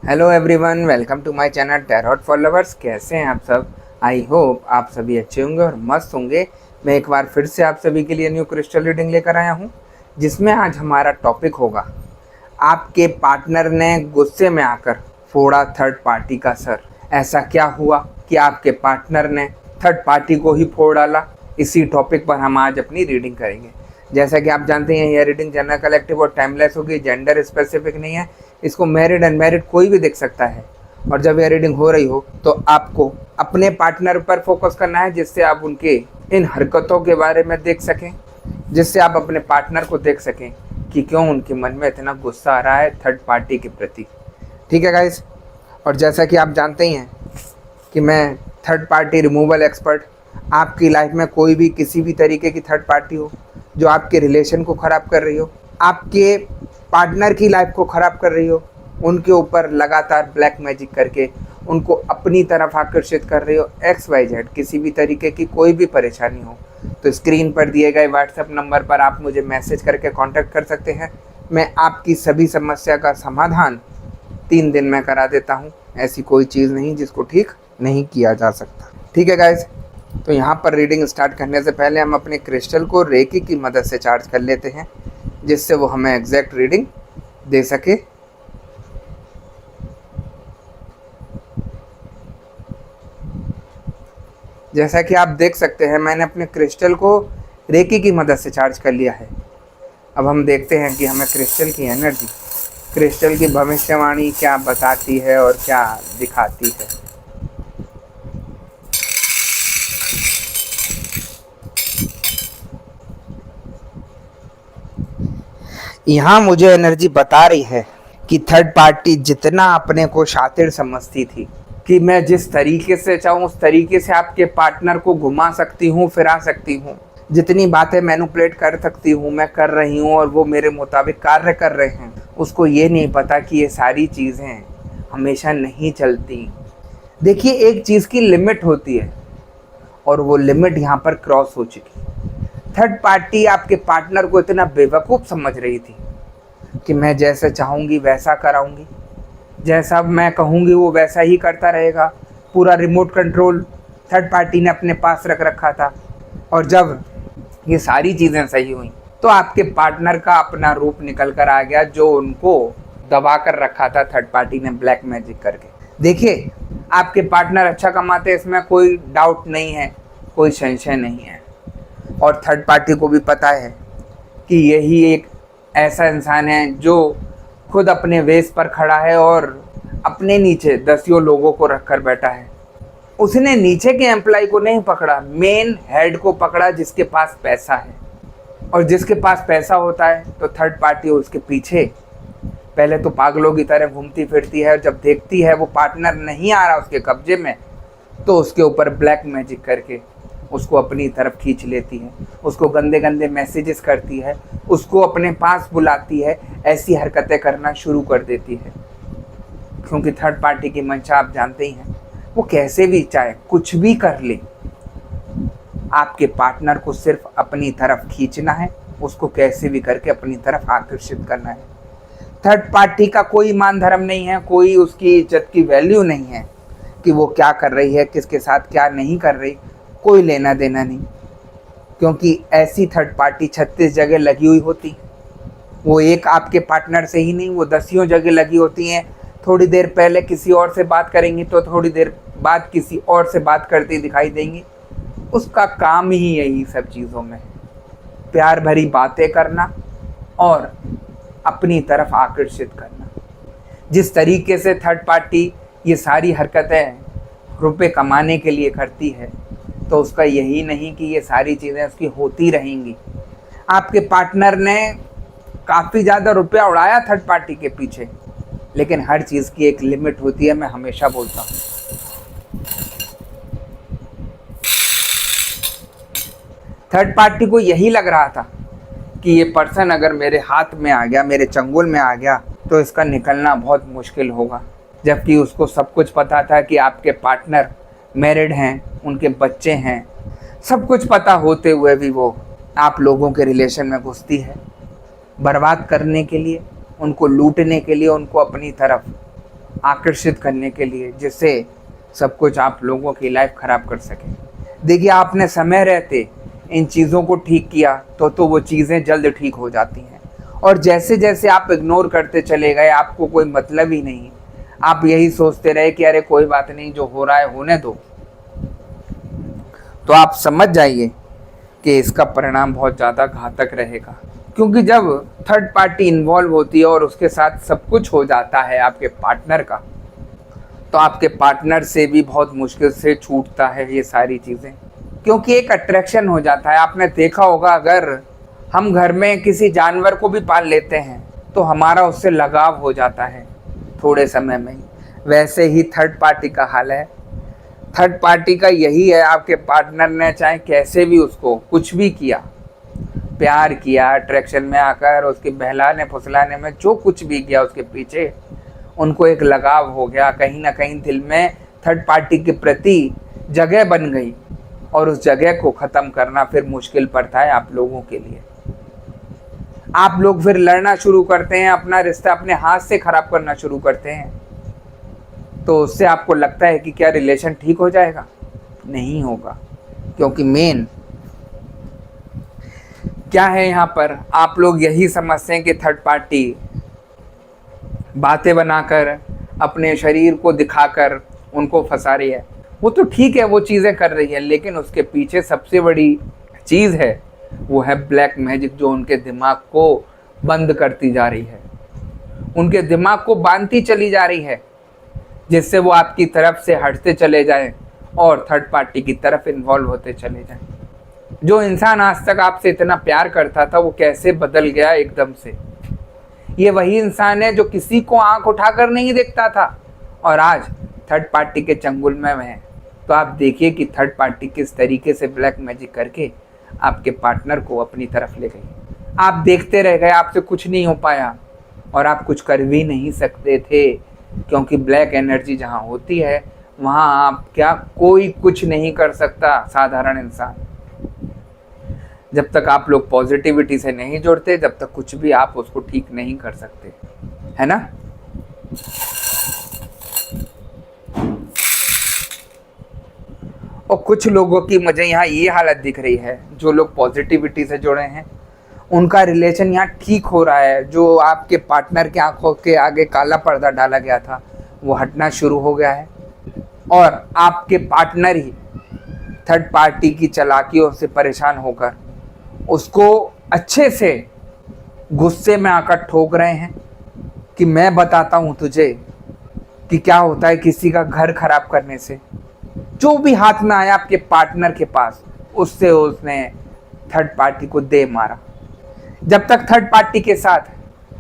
Hello everyone, welcome to my channel tarot for lovers. कैसे हैं आप सब? आई होप आप सभी अच्छे होंगे और मस्त होंगे। मैं एक बार फिर से आप सभी के लिए न्यू क्रिस्टल रीडिंग लेकर आया हूं, जिसमें आज हमारा टॉपिक होगा आपके पार्टनर ने गुस्से में आकर फोड़ा थर्ड पार्टी का सर। ऐसा क्या हुआ कि आपके पार्टनर ने थर्ड पार्टी को ही फोड़ डाला? इसी टॉपिक पर हम आज अपनी रीडिंग करेंगे। जैसा कि आप जानते हैं, यह रीडिंग जनरल कलेक्टिव और टाइमलेस होगी, जेंडर स्पेसिफिक नहीं है। इसको मैरिड अनमैरिड कोई भी देख सकता है। और जब यह रीडिंग हो रही हो तो आपको अपने पार्टनर पर फोकस करना है, जिससे आप उनके इन हरकतों के बारे में देख सकें, जिससे आप अपने पार्टनर को देख सकें कि क्यों उनके मन में इतना गुस्सा आ रहा है थर्ड पार्टी के प्रति। ठीक है गाइस, और जैसा कि आप जानते ही हैं कि मैं थर्ड पार्टी रिमूवल एक्सपर्ट। आपकी लाइफ में कोई भी किसी भी तरीके की थर्ड पार्टी हो जो आपके रिलेशन को ख़राब कर रही हो, आपके पार्टनर की लाइफ को ख़राब कर रही हो, उनके ऊपर लगातार ब्लैक मैजिक करके उनको अपनी तरफ आकर्षित कर रही हो, XYZ किसी भी तरीके की कोई भी परेशानी हो, तो स्क्रीन पर दिए गए व्हाट्सएप नंबर पर आप मुझे मैसेज करके कांटेक्ट कर सकते हैं। मैं आपकी सभी समस्या का समाधान 3 दिन में करा देता हूँ। ऐसी कोई चीज़ नहीं जिसको ठीक नहीं किया जा सकता। ठीक है गाइज, तो यहाँ पर रीडिंग स्टार्ट करने से पहले हम अपने क्रिस्टल को रेकी की मदद से चार्ज कर लेते हैं, जिससे वो हमें एग्जैक्ट रीडिंग दे सके। जैसा कि आप देख सकते हैं, मैंने अपने क्रिस्टल को रेकी की मदद से चार्ज कर लिया है। अब हम देखते हैं कि हमें क्रिस्टल की एनर्जी, क्रिस्टल की भविष्यवाणी क्या बताती है और क्या दिखाती है। यहाँ मुझे एनर्जी बता रही है कि थर्ड पार्टी जितना अपने को शातिर समझती थी कि मैं जिस तरीके से चाहूँ उस तरीके से आपके पार्टनर को घुमा सकती हूँ, फिरा सकती हूँ, जितनी बातें मैनिपुलेट कर सकती हूँ मैं कर रही हूँ और वो मेरे मुताबिक कार्य कर रहे हैं, उसको ये नहीं पता कि ये सारी चीज़ें हमेशा नहीं चलती। देखिए, एक चीज़ की लिमिट होती है और वो लिमिट यहाँ पर क्रॉस हो चुकी। थर्ड पार्टी आपके पार्टनर को इतना बेवकूफ़ समझ रही थी कि मैं जैसे चाहूँगी वैसा कराऊँगी, जैसा मैं कहूँगी वो वैसा ही करता रहेगा। पूरा रिमोट कंट्रोल थर्ड पार्टी ने अपने पास रख रखा था। और जब ये सारी चीज़ें सही हुई तो आपके पार्टनर का अपना रूप निकल कर आ गया, जो उनको दबा कर रखा था थर्ड पार्टी ने ब्लैक मैजिक करके। देखिए, आपके पार्टनर अच्छा कमाते, इसमें कोई डाउट नहीं है, कोई संशय नहीं है। और थर्ड पार्टी को भी पता है कि यही एक ऐसा इंसान है जो खुद अपने वेस पर खड़ा है और अपने नीचे दसियों लोगों को रखकर बैठा है। उसने नीचे के एम्प्लॉय को नहीं पकड़ा, मेन हेड को पकड़ा, जिसके पास पैसा है। और जिसके पास पैसा होता है तो थर्ड पार्टी उसके पीछे पहले तो पागलों की तरह घूमती फिरती है, और जब देखती है वो पार्टनर नहीं आ रहा उसके कब्जे में, तो उसके ऊपर ब्लैक मैजिक करके उसको अपनी तरफ खींच लेती है, उसको गंदे गंदे मैसेजेस करती है, उसको अपने पास बुलाती है, ऐसी हरकतें करना शुरू कर देती है। क्योंकि थर्ड पार्टी की मंशा आप जानते ही हैं, वो कैसे भी चाहे कुछ भी कर ले, आपके पार्टनर को सिर्फ अपनी तरफ खींचना है, उसको कैसे भी करके अपनी तरफ आकर्षित करना है। थर्ड पार्टी का कोई मान धर्म नहीं है, कोई उसकी इज्जत की वैल्यू नहीं है कि वो क्या कर रही है, किसके साथ क्या नहीं कर रही, कोई लेना देना नहीं। क्योंकि ऐसी थर्ड पार्टी 36 जगह लगी हुई होती, वो एक आपके पार्टनर से ही नहीं, वो दसियों जगह लगी होती हैं। थोड़ी देर पहले किसी और से बात करेंगी तो थोड़ी देर बाद किसी और से बात करती दिखाई देंगी। उसका काम ही यही सब चीज़ों में प्यार भरी बातें करना और अपनी तरफ आकर्षित करना। जिस तरीके से थर्ड पार्टी ये सारी हरकतें रुपए कमाने के लिए करती है, तो उसका यही नहीं कि ये सारी चीज़ें उसकी होती रहेंगी। आपके पार्टनर ने काफ़ी ज़्यादा रुपया उड़ाया थर्ड पार्टी के पीछे, लेकिन हर चीज़ की एक लिमिट होती है, मैं हमेशा बोलता हूँ। थर्ड पार्टी को यही लग रहा था कि ये पर्सन अगर मेरे हाथ में आ गया, मेरे चंगुल में आ गया, तो इसका निकलना बहुत मुश्किल होगा। जबकि उसको सब कुछ पता था कि आपके पार्टनर मैरिड हैं, उनके बच्चे हैं, सब कुछ पता होते हुए भी वो आप लोगों के रिलेशन में घुसती है, बर्बाद करने के लिए, उनको लूटने के लिए, उनको अपनी तरफ आकर्षित करने के लिए, जिससे सब कुछ आप लोगों की लाइफ ख़राब कर सके। देखिए, आपने समय रहते इन चीज़ों को ठीक किया तो वो चीज़ें जल्द ठीक हो जाती हैं, और जैसे जैसे आप इग्नोर करते चले गए, आपको कोई मतलब ही नहीं, आप यही सोचते रहे कि अरे कोई बात नहीं, जो हो रहा है होने दो, तो आप समझ जाइए कि इसका परिणाम बहुत ज़्यादा घातक रहेगा। क्योंकि जब थर्ड पार्टी इन्वॉल्व होती है और उसके साथ सब कुछ हो जाता है आपके पार्टनर का, तो आपके पार्टनर से भी बहुत मुश्किल से छूटता है ये सारी चीज़ें, क्योंकि एक अट्रैक्शन हो जाता है। आपने देखा होगा, अगर हम घर में किसी जानवर को भी पाल लेते हैं तो हमारा उससे लगाव हो जाता है थोड़े समय में ही। वैसे ही थर्ड पार्टी का हाल है। थर्ड पार्टी का यही है, आपके पार्टनर ने चाहे कैसे भी उसको कुछ भी किया, प्यार किया, अट्रैक्शन में आकर उसके बहलाने फुसलाने में जो कुछ भी किया, उसके पीछे उनको एक लगाव हो गया, कहीं ना कहीं दिल में थर्ड पार्टी के प्रति जगह बन गई, और उस जगह को ख़त्म करना फिर मुश्किल पड़ता है आप लोगों के लिए। आप लोग फिर लड़ना शुरू करते हैं, अपना रिश्ता अपने हाथ से ख़राब करना शुरू करते हैं। तो उससे आपको लगता है कि क्या रिलेशन ठीक हो जाएगा? नहीं होगा, क्योंकि मेन क्या है यहाँ पर, आप लोग यही समझते हैं कि थर्ड पार्टी बातें बनाकर, अपने शरीर को दिखाकर उनको फंसा रही है। वो तो ठीक है, वो चीज़ें कर रही है, लेकिन उसके पीछे सबसे बड़ी चीज़ है, वो है ब्लैक मैजिक, जो उनके दिमाग को बंद करती जा रही है, उनके दिमाग को बांधती चली जा रही है, जिससे वो आपकी तरफ से हटते चले जाएं और थर्ड पार्टी की तरफ इन्वॉल्व होते चले जाएं। जो इंसान आज तक आपसे इतना प्यार करता था, वो कैसे बदल गया एकदम से। ये वही इंसान है जो किसी को आंख उठाकर नहीं देखता था, और आज थर्ड पार्टी के चंगुल में है। तो आप देखिए कि थर्ड पार्टी किस तरीके से ब्लैक मैजिक करके आपके पार्टनर को अपनी तरफ ले गई। आप देखते रह गए, आपसे कुछ नहीं हो पाया, और आप कुछ कर भी नहीं सकते थे, क्योंकि ब्लैक एनर्जी जहाँ होती है वहाँ आप क्या, कोई कुछ नहीं कर सकता साधारण इंसान। जब तक आप लोग पॉजिटिविटी से नहीं जुड़ते, जब तक कुछ भी आप उसको ठीक नहीं कर सकते, है ना। और कुछ लोगों की मुझे यहाँ ये हालत दिख रही है, जो लोग पॉजिटिविटी से जुड़े हैं उनका रिलेशन यहाँ ठीक हो रहा है। जो आपके पार्टनर के आंखों के आगे काला पर्दा डाला गया था, वो हटना शुरू हो गया है, और आपके पार्टनर ही थर्ड पार्टी की चालाकियों से परेशान होकर उसको अच्छे से गुस्से में आकर ठोक रहे हैं कि मैं बताता हूँ तुझे कि क्या होता है किसी का घर खराब करने से। जो भी हाथ में आया आपके पार्टनर के पास, उससे उसने थर्ड पार्टी को दे मारा। जब तक थर्ड पार्टी के साथ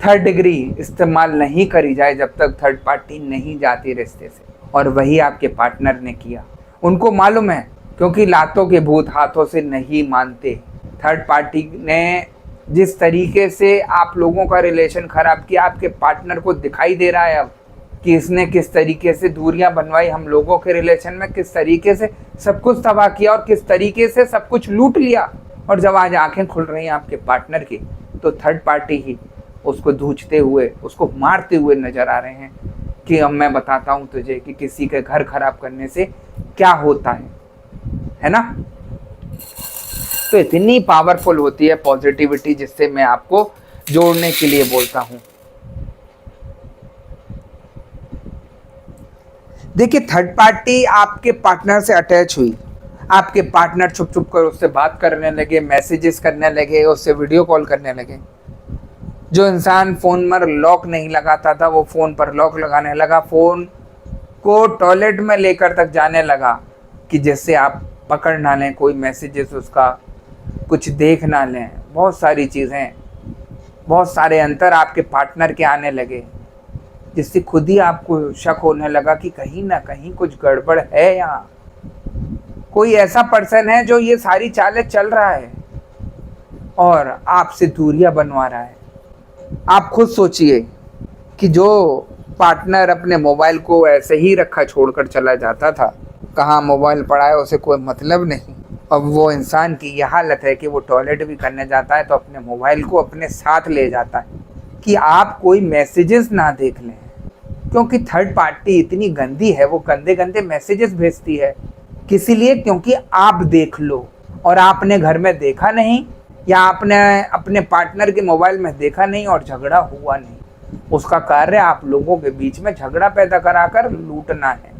थर्ड डिग्री इस्तेमाल नहीं करी जाए, जब तक थर्ड पार्टी नहीं जाती रिश्ते से, और वही आपके पार्टनर ने किया। उनको मालूम है, क्योंकि लातों के भूत हाथों से नहीं मानते। थर्ड पार्टी ने जिस तरीके से आप लोगों का रिलेशन खराब किया, आपके पार्टनर को दिखाई दे रहा है अब कि इसने किस तरीके से दूरियां बनवाई हम लोगों के रिलेशन में, किस तरीके से सब कुछ तबाह किया और किस तरीके से सब कुछ लूट लिया। और जब आज आंखें खुल रही हैं आपके पार्टनर की, तो थर्ड पार्टी ही उसको धूचते हुए, उसको मारते हुए नजर आ रहे हैं कि अब मैं बताता हूँ तुझे कि किसी के घर खराब करने से क्या होता है ना। तो इतनी पावरफुल होती है पॉजिटिविटी, जिससे मैं आपको जोड़ने के लिए बोलता हूँ। देखिए, थर्ड पार्टी आपके पार्टनर से अटैच हुई, आपके पार्टनर छुप छुप कर उससे बात करने लगे, मैसेजेस करने लगे, उससे वीडियो कॉल करने लगे। जो इंसान फ़ोन पर लॉक नहीं लगाता था, वो फ़ोन पर लॉक लगाने लगा, फ़ोन को टॉयलेट में लेकर तक जाने लगा कि जिससे आप पकड़ ना लें कोई मैसेजेस, उसका कुछ देख ना लें। बहुत सारी चीज़ें, बहुत सारे अंतर आपके पार्टनर के आने लगे, जिससे खुद ही आपको शक होने लगा कि कहीं ना कहीं कुछ गड़बड़ है, यहाँ कोई ऐसा पर्सन है जो ये सारी चालें चल रहा है और आपसे दूरियां बनवा रहा है। आप खुद सोचिए कि जो पार्टनर अपने मोबाइल को ऐसे ही रखा छोड़कर चला जाता था, कहाँ मोबाइल पड़ा है उसे कोई मतलब नहीं, अब वो इंसान की यह हालत है कि वो टॉयलेट भी करने जाता है तो अपने मोबाइल को अपने साथ ले जाता है कि आप कोई मैसेजेस ना देख लें। क्योंकि थर्ड पार्टी इतनी गंदी है, वो गंदे गंदे मैसेजेस भेजती है। किसी लिए? क्योंकि आप देख लो, और आपने घर में देखा नहीं, या आपने अपने पार्टनर के मोबाइल में देखा नहीं और झगड़ा हुआ नहीं, उसका कार्य आप लोगों के बीच में झगड़ा पैदा कराकर लूटना है।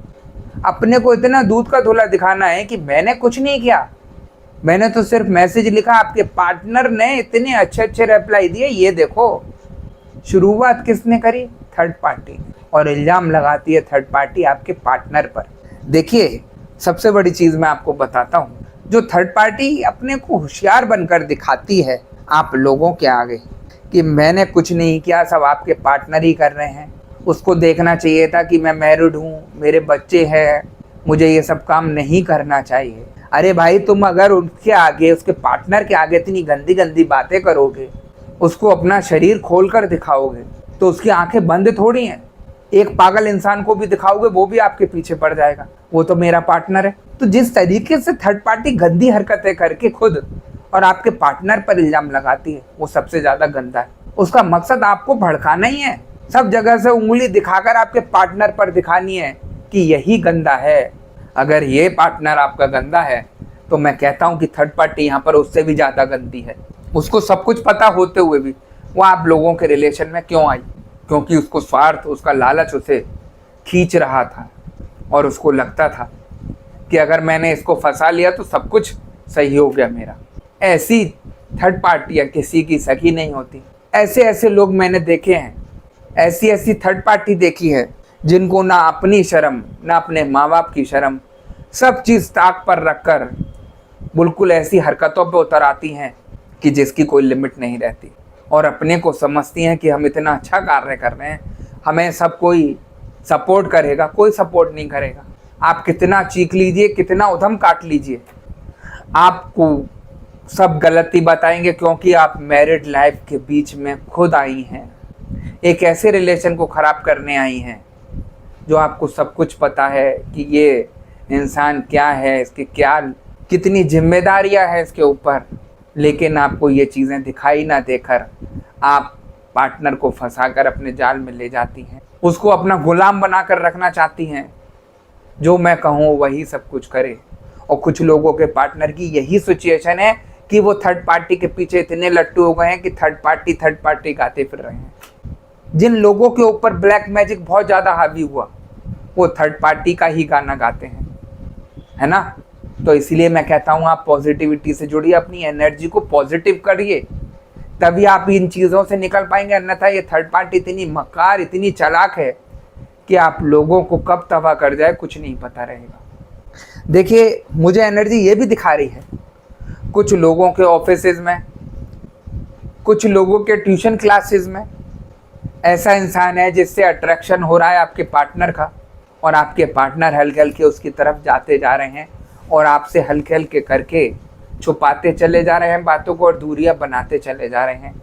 अपने को इतना दूध का धोला दिखाना है कि मैंने कुछ नहीं किया, मैंने तो सिर्फ मैसेज लिखा, आपके पार्टनर ने इतने अच्छे अच्छे रिप्लाई दिए, ये देखो। शुरुआत किसने करी? Third party. और इल्ज़ाम लगाती है थर्ड पार्टी आपके पार्टनर पर। देखिए, सबसे बड़ी चीज़ मैं आपको बताता हूँ, जो थर्ड पार्टी अपने को होशियार बनकर दिखाती है आप लोगों के आगे कि मैंने कुछ नहीं किया, सब आपके पार्टनर ही कर रहे हैं। उसको देखना चाहिए था कि मैं मैरिड हूँ, मेरे बच्चे हैं, मुझे ये सब काम नहीं करना चाहिए। अरे भाई, तुम अगर उसके आगे, उसके पार्टनर के आगे इतनी गंदी गंदी बातें करोगे, उसको अपना शरीर खोल कर दिखाओगे, तो उसकी आंखें बंद थोड़ी हैं। एक पागल इंसान को भी दिखाओगे, वो भी आपके पीछे पड़ जाएगा, वो तो मेरा पार्टनर है। तो जिस तरीके से थर्ड पार्टी गंदी हरकतें करके खुद और आपके पार्टनर पर इल्ज़ाम लगाती है, वो सबसे ज़्यादा गंदा है। उसका मकसद आपको भड़काना ही है, सब जगह से उंगली दिखाकर आपके पार्टनर पर दिखानी है कि यही गंदा है। अगर ये पार्टनर आपका गंदा है, तो मैं कहता हूँ कि थर्ड पार्टी यहाँ पर उससे भी ज़्यादा गंदी है। उसको सब कुछ पता होते हुए भी वो आप लोगों के रिलेशन में क्यों आई? क्योंकि उसको स्वार्थ, उसका लालच उसे खींच रहा था, और उसको लगता था कि अगर मैंने इसको फंसा लिया तो सब कुछ सही हो गया मेरा। ऐसी थर्ड पार्टियाँ किसी की सखी नहीं होती। ऐसे ऐसे लोग मैंने देखे हैं, ऐसी ऐसी थर्ड पार्टी देखी है जिनको ना अपनी शर्म, ना अपने माँ बाप की शर्म, सब चीज़ ताक पर रखकर बिल्कुल ऐसी हरकतों पे उतर आती हैं कि जिसकी कोई लिमिट नहीं रहती, और अपने को समझती हैं कि हम इतना अच्छा कार्य कर रहे हैं, हमें सब कोई सपोर्ट करेगा। कोई सपोर्ट नहीं करेगा। आप कितना चीख लीजिए, कितना उधम काट लीजिए, आपको सब गलती बताएंगे, क्योंकि आप मैरिड लाइफ के बीच में खुद आई हैं, एक ऐसे रिलेशन को ख़राब करने आई हैं जो आपको सब कुछ पता है कि ये इंसान क्या है, इसके क्या कितनी जिम्मेदारियां हैं इसके ऊपर, लेकिन आपको ये चीज़ें दिखाई ना देकर आप पार्टनर को फंसाकर अपने जाल में ले जाती हैं, उसको अपना गुलाम बनाकर रखना चाहती हैं, जो मैं कहूँ वही सब कुछ करे। और कुछ लोगों के पार्टनर की यही सिचुएशन है कि वो थर्ड पार्टी के पीछे इतने लट्टू हो गए हैं कि थर्ड पार्टी गाते फिर रहे हैं। जिन लोगों के ऊपर ब्लैक मैजिक बहुत ज़्यादा हावी हुआ, वो थर्ड पार्टी का ही गाना गाते हैं, है ना। तो इसलिए मैं कहता हूँ, आप पॉजिटिविटी से जुड़िए, अपनी एनर्जी को पॉजिटिव करिए, तभी आप इन चीज़ों से निकल पाएंगे। अन्यथा ये थर्ड पार्टी इतनी मक्कार, इतनी चालाक है कि आप लोगों को कब तबाह कर जाए कुछ नहीं पता रहेगा। देखिए, मुझे एनर्जी ये भी दिखा रही है, कुछ लोगों के ऑफिसेज में, कुछ लोगों के ट्यूशन क्लासेस में ऐसा इंसान है जिससे अट्रैक्शन हो रहा है आपके पार्टनर का, और आपके पार्टनर हल्के हल्के उसकी तरफ जाते जा रहे हैं, और आपसे हल्के हल्के करके छुपाते चले जा रहे हैं बातों को, और दूरियां बनाते चले जा रहे हैं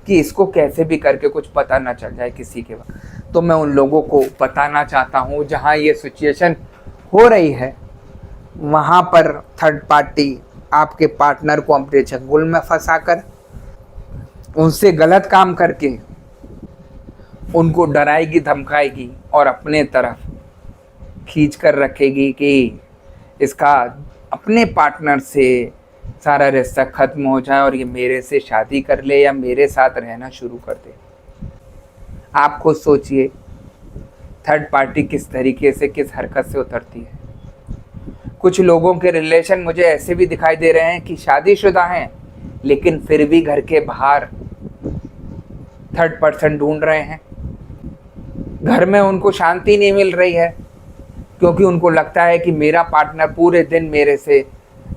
कि इसको कैसे भी करके कुछ पता ना चल जाए किसी के वक्त। तो मैं उन लोगों को बताना चाहता हूँ, जहाँ ये सिचुएशन हो रही है वहाँ पर थर्ड पार्टी आपके पार्टनर को अपने चंगुल में फंसाकर, उनसे गलत काम करके उनको डराएगी, धमकाएगी, और अपने तरफ खींच कर रखेगी कि इसका अपने पार्टनर से सारा रिश्ता ख़त्म हो जाए और ये मेरे से शादी कर ले या मेरे साथ रहना शुरू कर दे। आप खुद सोचिए, थर्ड पार्टी किस तरीके से, किस हरकत से उतरती है। कुछ लोगों के रिलेशन मुझे ऐसे भी दिखाई दे रहे हैं कि शादीशुदा हैं, लेकिन फिर भी घर के बाहर थर्ड पर्सन ढूंढ रहे हैं। घर में उनको शांति नहीं मिल रही है, क्योंकि उनको लगता है कि मेरा पार्टनर पूरे दिन मेरे से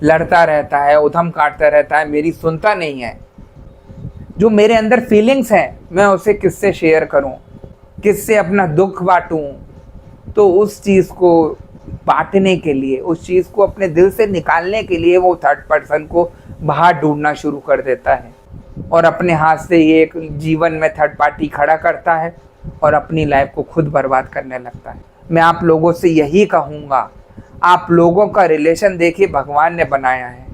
लड़ता रहता है, उधम काटता रहता है, मेरी सुनता नहीं है। जो मेरे अंदर फीलिंग्स हैं, मैं उसे किससे शेयर करूं, किससे अपना दुख बांटूं। तो उस चीज़ को बांटने के लिए, उस चीज़ को अपने दिल से निकालने के लिए वो थर्ड पर्सन को बाहर ढूंढना शुरू कर देता है, और अपने हाथ से ये एक जीवन में थर्ड पार्टी खड़ा करता है और अपनी लाइफ को खुद बर्बाद करने लगता है। मैं आप लोगों से यही कहूँगा, आप लोगों का रिलेशन देखिए भगवान ने बनाया है।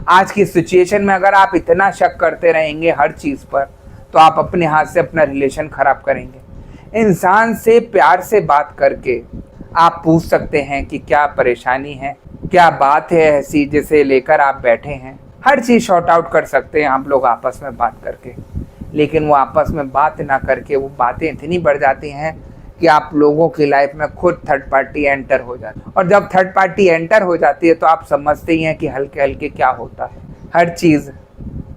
आज की सिचुएशन में अगर आप इतना शक करते रहेंगे हर चीज़ पर, तो आप अपने हाथ से अपना रिलेशन ख़राब करेंगे। इंसान से प्यार से बात करके आप पूछ सकते हैं कि क्या परेशानी है, क्या बात है ऐसी जिसे लेकर आप बैठे हैं। हर चीज़ शॉर्ट आउट कर सकते हैं आप लोग आपस में बात करके, लेकिन वो आपस में बात ना करके वो बातें इतनी बढ़ जाती हैं कि आप लोगों की लाइफ में खुद थर्ड पार्टी एंटर हो जाती है। और जब थर्ड पार्टी एंटर हो जाती है तो आप समझते ही हैं कि हल्के हल्के क्या होता है। हर चीज़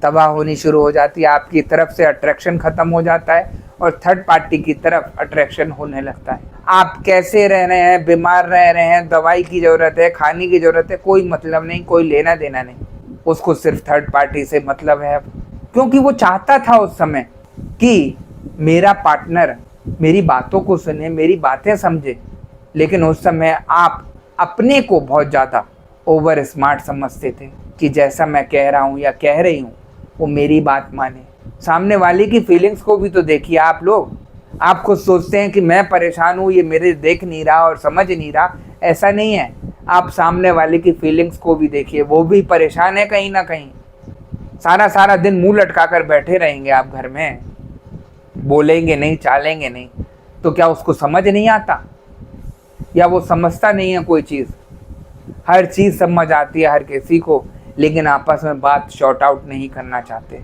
तबाह होनी शुरू हो जाती है, आपकी तरफ से अट्रैक्शन ख़त्म हो जाता है और थर्ड पार्टी की तरफ अट्रैक्शन होने लगता है। आप कैसे रह रहे हैं, बीमार रह रहे हैं, दवाई की ज़रूरत है, खाने की ज़रूरत है, कोई मतलब नहीं, कोई लेना देना नहीं, उसको सिर्फ थर्ड पार्टी से मतलब है। क्योंकि वो चाहता था उस समय कि मेरा पार्टनर मेरी बातों को सुने, मेरी बातें समझे, लेकिन उस समय आप अपने को बहुत ज़्यादा ओवर स्मार्ट समझते थे कि जैसा मैं कह रहा हूँ या कह रही हूँ वो मेरी बात माने। सामने वाले की फीलिंग्स को भी तो देखिए आप लोग। आप खुद सोचते हैं कि मैं परेशान हूँ, ये मेरे देख नहीं रहा और समझ नहीं रहा, ऐसा नहीं है। आप सामने वाले की फीलिंग्स को भी देखिए, वो भी परेशान है कहीं ना कहीं। सारा दिन मुंह लटका कर बैठे रहेंगे आप घर में, बोलेंगे नहीं, चालेंगे नहीं, तो क्या उसको समझ नहीं आता या वो समझता नहीं है कोई चीज़? हर चीज़ समझ आती है हर किसी को, लेकिन आपस में बात शॉर्ट आउट नहीं करना चाहते,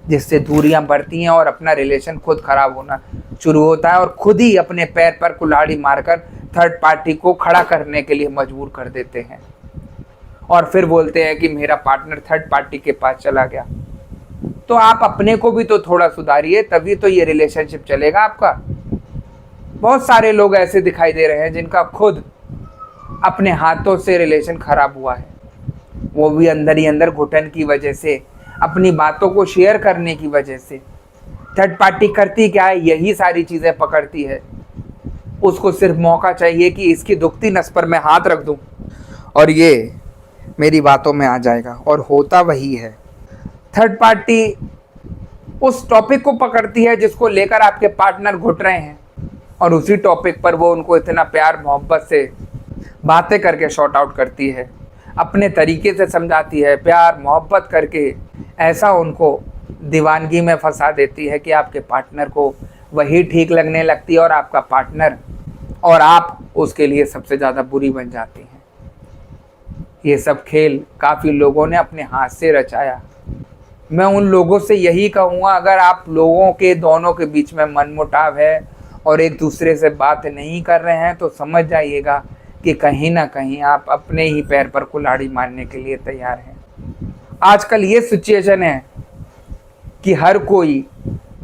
जिससे दूरियां बढ़ती हैं और अपना रिलेशन खुद खराब होना शुरू होता है और खुद ही अपने पैर पर कुल्हाड़ी मारकर थर्ड पार्टी को खड़ा करने के लिए मजबूर कर देते हैं। और फिर बोलते हैं कि मेरा पार्टनर थर्ड पार्टी के पास चला गया। तो आप अपने को भी तो थोड़ा सुधारिए, तभी तो ये रिलेशनशिप चलेगा आपका। बहुत सारे लोग ऐसे दिखाई दे रहे हैं जिनका खुद अपने हाथों से रिलेशन खराब हुआ है, वो भी अंदर ही अंदर घुटन की वजह से, अपनी बातों को शेयर करने की वजह से। थर्ड पार्टी करती क्या है, यही सारी चीज़ें पकड़ती है। उसको सिर्फ मौका चाहिए कि इसकी दुखती नस पर मैं हाथ रख दूं और ये मेरी बातों में आ जाएगा, और होता वही है। थर्ड पार्टी उस टॉपिक को पकड़ती है जिसको लेकर आपके पार्टनर घुट रहे हैं, और उसी टॉपिक पर वो उनको इतना प्यार मोहब्बत से बातें करके शॉर्ट आउट करती है, अपने तरीके से समझाती है, प्यार मोहब्बत करके ऐसा उनको दीवानगी में फंसा देती है कि आपके पार्टनर को वही ठीक लगने लगती है, और आपका पार्टनर और आप उसके लिए सबसे ज़्यादा बुरी बन जाती हैं। ये सब खेल काफ़ी लोगों ने अपने हाथ से रचाया। मैं उन लोगों से यही कहूँगा, अगर आप लोगों के दोनों के बीच में मनमुटाव है और एक दूसरे से बात नहीं कर रहे हैं, तो समझ जाइएगा कि कहीं ना कहीं आप अपने ही पैर पर कुल्हाड़ी मारने के लिए तैयार हैं। आजकल ये सिचुएशन है कि हर कोई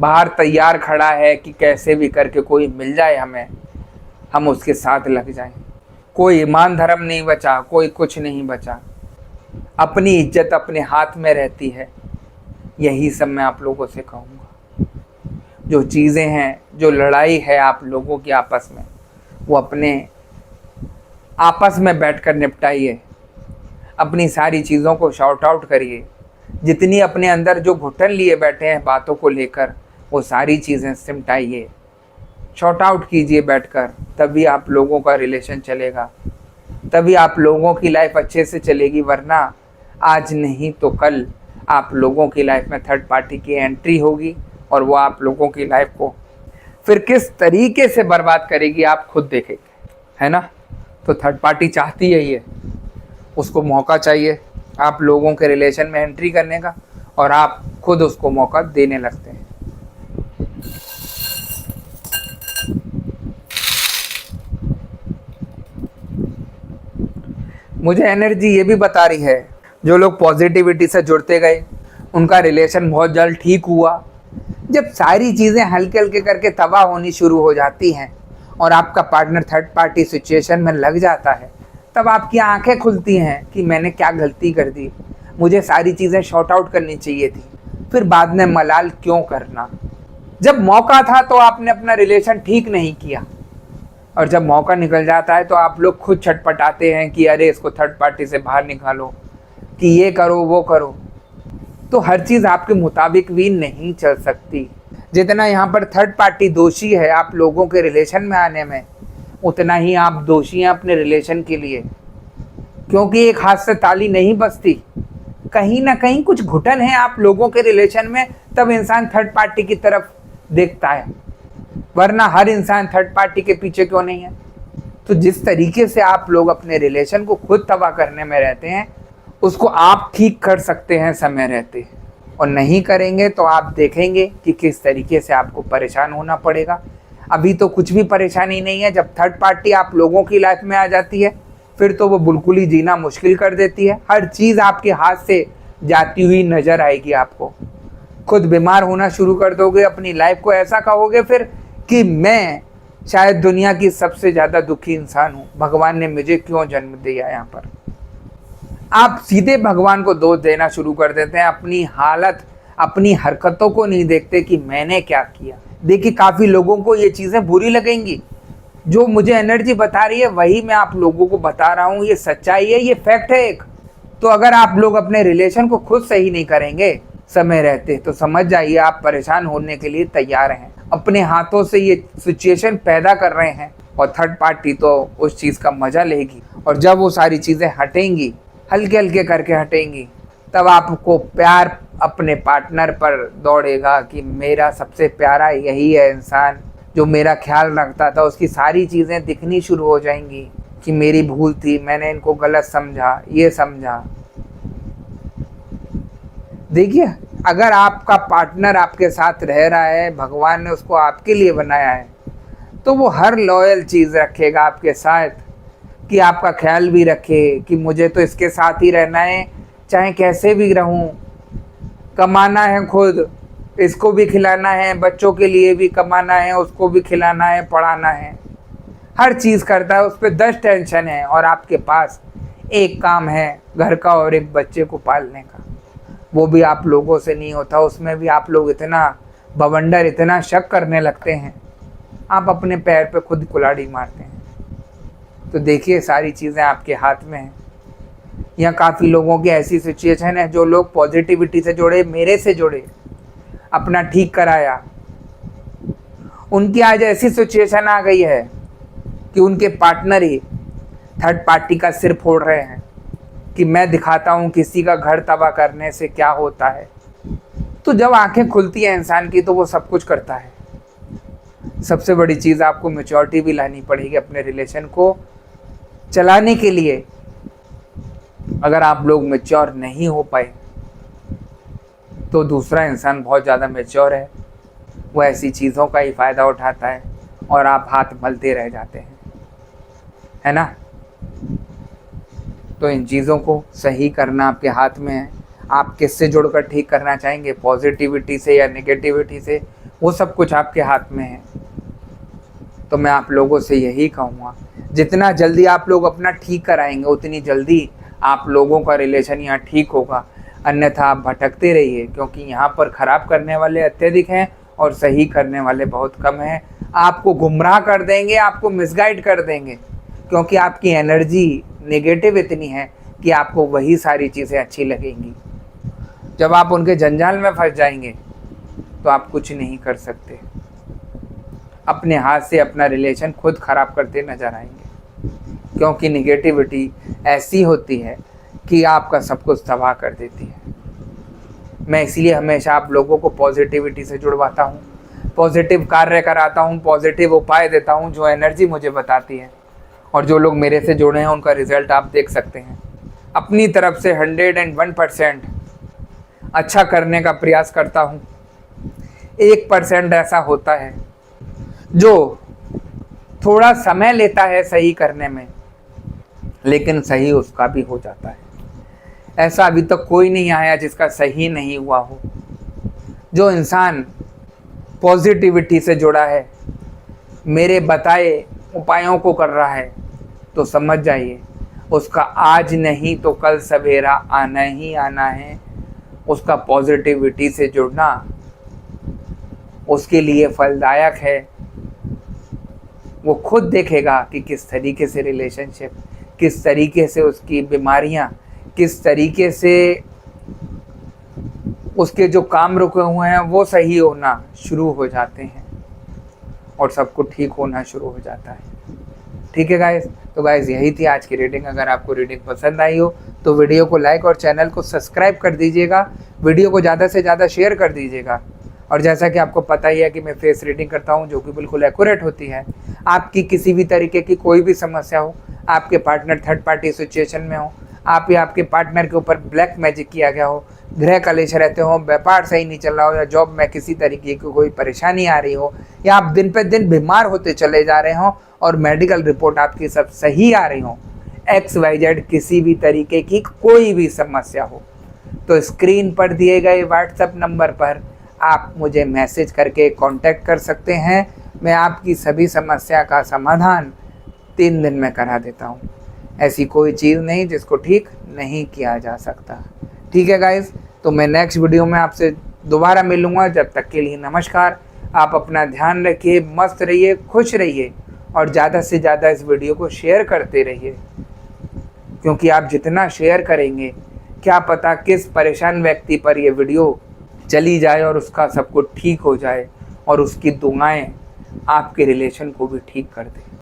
बाहर तैयार खड़ा है कि कैसे भी करके कोई मिल जाए हमें, हम उसके साथ लग जाएं। कोई ईमान धर्म नहीं बचा, कोई कुछ नहीं बचा, अपनी इज्जत अपने हाथ में रहती है। यही सब मैं आप लोगों से कहूँगा। जो चीज़ें हैं, जो लड़ाई है आप लोगों की आपस में, वो अपने आपस में बैठकर निपटाइए। अपनी सारी चीज़ों को शॉर्ट आउट करिए। जितनी अपने अंदर जो घुटन लिए बैठे हैं बातों को लेकर, वो सारी चीज़ें सिमटाइए, शॉर्ट आउट कीजिए बैठकर। तभी आप लोगों का रिलेशन चलेगा, तभी आप लोगों की लाइफ अच्छे से चलेगी। वरना आज नहीं तो कल आप लोगों की लाइफ में थर्ड पार्टी की एंट्री होगी, और वो आप लोगों की लाइफ को फिर किस तरीके से बर्बाद करेगी आप खुद देखेंगे, है ना। तो थर्ड पार्टी चाहती है ये, उसको मौका चाहिए आप लोगों के रिलेशन में एंट्री करने का, और आप खुद उसको मौका देने लगते हैं। मुझे एनर्जी ये भी बता रही है, जो लोग पॉजिटिविटी से जुड़ते गए उनका रिलेशन बहुत जल्द ठीक हुआ। जब सारी चीज़ें हल्के हल्के करके तबाह होनी शुरू हो जाती हैं और आपका पार्टनर थर्ड पार्टी सिचुएशन में लग जाता है, तब आपकी आंखें खुलती हैं कि मैंने क्या गलती कर दी, मुझे सारी चीज़ें शॉर्ट आउट करनी चाहिए थी, फिर बाद में मलाल क्यों करना। जब मौका था तो आपने अपना रिलेशन ठीक नहीं किया, और जब मौका निकल जाता है तो आप लोग खुद छटपटाते हैं कि अरे इसको थर्ड पार्टी से बाहर निकालो, कि ये करो वो करो। तो हर चीज़ आपके मुताबिक भी नहीं चल सकती। जितना यहाँ पर थर्ड पार्टी दोषी है आप लोगों के रिलेशन में आने में, उतना ही आप दोषी हैं अपने रिलेशन के लिए। क्योंकि एक हाथ से ताली नहीं बजती, कहीं ना कहीं कुछ घुटन है आप लोगों के रिलेशन में, तब इंसान थर्ड पार्टी की तरफ देखता है। वरना हर इंसान थर्ड पार्टी के पीछे क्यों नहीं है। तो जिस तरीके से आप लोग अपने रिलेशन को खुद तबाह करने में रहते हैं, उसको आप ठीक कर सकते हैं समय रहते, और नहीं करेंगे तो आप देखेंगे कि किस तरीके से आपको परेशान होना पड़ेगा। अभी तो कुछ भी परेशानी नहीं है, जब थर्ड पार्टी आप लोगों की लाइफ में आ जाती है फिर तो वो बिल्कुल ही जीना मुश्किल कर देती है। हर चीज़ आपके हाथ से जाती हुई नजर आएगी आपको। खुद बीमार होना शुरू कर दोगे, अपनी लाइफ को ऐसा कहोगे फिर कि मैं शायद दुनिया की सबसे ज़्यादा दुखी इंसान हूँ, भगवान ने मुझे क्यों जन्म दिया। यहाँ पर आप सीधे भगवान को दोष देना शुरू कर देते हैं, अपनी हालत अपनी हरकतों को नहीं देखते कि मैंने क्या किया। देखिए काफ़ी लोगों को ये चीज़ें बुरी लगेंगी, जो मुझे एनर्जी बता रही है वही मैं आप लोगों को बता रहा हूँ, ये सच्चाई है, ये फैक्ट है एक। तो अगर आप लोग अपने रिलेशन को खुद सही नहीं करेंगे समय रहते, तो समझ जाइए आप परेशान होने के लिए तैयार हैं। अपने हाथों से ये सिचुएशन पैदा कर रहे हैं, और थर्ड पार्टी तो उस चीज़ का मज़ा लेगी। और जब वो सारी चीज़ें हटेंगी, हल्के हल्के करके हटेंगी, तब आपको प्यार अपने पार्टनर पर दौड़ेगा कि मेरा सबसे प्यारा यही है इंसान जो मेरा ख्याल रखता था। उसकी सारी चीज़ें दिखनी शुरू हो जाएंगी कि मेरी भूल थी, मैंने इनको गलत समझा, ये समझा। देखिए अगर आपका पार्टनर आपके साथ रह रहा है, भगवान ने उसको आपके लिए बनाया है, तो वो हर लॉयल चीज़ रखेगा आपके साथ, कि आपका ख्याल भी रखे कि मुझे तो इसके साथ ही रहना है, चाहे कैसे भी रहूं, कमाना है खुद, इसको भी खिलाना है, बच्चों के लिए भी कमाना है, उसको भी खिलाना है, पढ़ाना है, हर चीज़ करता है, उस पर 10 टेंशन है, और आपके पास एक काम है घर का और एक बच्चे को पालने का। वो भी आप लोगों से नहीं होता, उसमें भी आप लोग इतना बवंडर, इतना शक करने लगते हैं, आप अपने पैर पे खुद कुल्हाड़ी मारते हैं। तो देखिए सारी चीज़ें आपके हाथ में हैं। यहाँ काफ़ी लोगों की ऐसी सिचुएशन है, जो लोग पॉजिटिविटी से जुड़े, मेरे से जुड़े, अपना ठीक कराया, उनकी आज ऐसी सिचुएशन आ गई है कि उनके पार्टनर ही थर्ड पार्टी का सिर फोड़ रहे हैं कि मैं दिखाता हूँ किसी का घर तबाह करने से क्या होता है। तो जब आंखें खुलती हैं इंसान की तो वो सब कुछ करता है। सबसे बड़ी चीज़ आपको मैच्योरिटी भी लानी पड़ेगी अपने रिलेशन को चलाने के लिए। अगर आप लोग मैच्योर नहीं हो पाए तो दूसरा इंसान बहुत ज़्यादा मैच्योर है, वो ऐसी चीज़ों का ही फ़ायदा उठाता है और आप हाथ मलते रह जाते हैं, है ना। तो इन चीज़ों को सही करना आपके हाथ में है। आप किससे जुड़कर ठीक करना चाहेंगे, पॉजिटिविटी से या नेगेटिविटी से, वो सब कुछ आपके हाथ में है। तो मैं आप लोगों से यही कहूँगा, जितना जल्दी आप लोग अपना ठीक कराएंगे उतनी जल्दी आप लोगों का रिलेशन यहाँ ठीक होगा। अन्यथा आप भटकते रहिए, क्योंकि यहाँ पर ख़राब करने वाले अत्यधिक हैं और सही करने वाले बहुत कम हैं। आपको गुमराह कर देंगे, आपको मिसगाइड कर देंगे, क्योंकि आपकी एनर्जी नेगेटिव इतनी है कि आपको वही सारी चीज़ें अच्छी लगेंगी। जब आप उनके जंजाल में फंस जाएंगे तो आप कुछ नहीं कर सकते, अपने हाथ से अपना रिलेशन खुद ख़राब करते नज़र आएंगे, क्योंकि नेगेटिविटी ऐसी होती है कि आपका सब कुछ तबाह कर देती है। मैं इसलिए हमेशा आप लोगों को पॉजिटिविटी से जुड़वाता हूँ, पॉजिटिव कार्य कराता हूँ, पॉजिटिव उपाय देता हूँ जो एनर्जी मुझे बताती है। और जो लोग मेरे से जुड़े हैं उनका रिज़ल्ट आप देख सकते हैं। अपनी तरफ से 101% अच्छा करने का प्रयास करता हूँ। 1% ऐसा होता है जो थोड़ा समय लेता है सही करने में, लेकिन सही उसका भी हो जाता है। ऐसा अभी तक कोई नहीं आया जिसका सही नहीं हुआ हो। जो इंसान पॉजिटिविटी से जुड़ा है, मेरे बताए उपायों को कर रहा है, तो समझ जाइए उसका आज नहीं तो कल सवेरा आना ही आना है। उसका पॉजिटिविटी से जुड़ना उसके लिए फलदायक है। वो खुद देखेगा कि किस तरीके से रिलेशनशिप, किस तरीके से उसकी बीमारियां, किस तरीके से उसके जो काम रुके हुए हैं वो सही होना शुरू हो जाते हैं और सब कुछ ठीक होना शुरू हो जाता है। ठीक है गाइस, तो गाइस यही थी आज की रीडिंग। अगर आपको रीडिंग पसंद आई हो तो वीडियो को लाइक और चैनल को सब्सक्राइब कर दीजिएगा। वीडियो को ज़्यादा से ज़्यादा शेयर कर दीजिएगा। और जैसा कि आपको पता ही है कि मैं फेस रीडिंग करता हूँ जो कि बिल्कुल एक्यूरेट होती है। आपकी किसी भी तरीके की कोई भी समस्या हो, आपके पार्टनर थर्ड पार्टी सिचुएशन में हो, आप या आपके पार्टनर के ऊपर ब्लैक मैजिक किया गया हो, गृह कलेश रहते हो, व्यापार सही नहीं चल रहा हो, या जॉब में किसी तरीके की कोई परेशानी आ रही हो, या आप दिन पे दिन बीमार होते चले जा रहे हो और मेडिकल रिपोर्ट आपकी सब सही आ रही हो, XYZ किसी भी तरीके की कोई भी समस्या हो, तो स्क्रीन पर दिए गए व्हाट्सएप नंबर पर आप मुझे मैसेज करके कांटेक्ट कर सकते हैं। मैं आपकी सभी समस्या का समाधान 3 दिन में करा देता हूँ। ऐसी कोई चीज़ नहीं जिसको ठीक नहीं किया जा सकता। ठीक है गाइस, तो मैं नेक्स्ट वीडियो में आपसे दोबारा मिलूँगा। जब तक के लिए नमस्कार। आप अपना ध्यान रखिए, मस्त रहिए, खुश रहिए और ज़्यादा से ज़्यादा इस वीडियो को शेयर करते रहिए, क्योंकि आप जितना शेयर करेंगे क्या पता किस परेशान व्यक्ति पर ये वीडियो चली जाए और उसका सब कुछ ठीक हो जाए और उसकी दुआएं आपके रिलेशन को भी ठीक कर दें।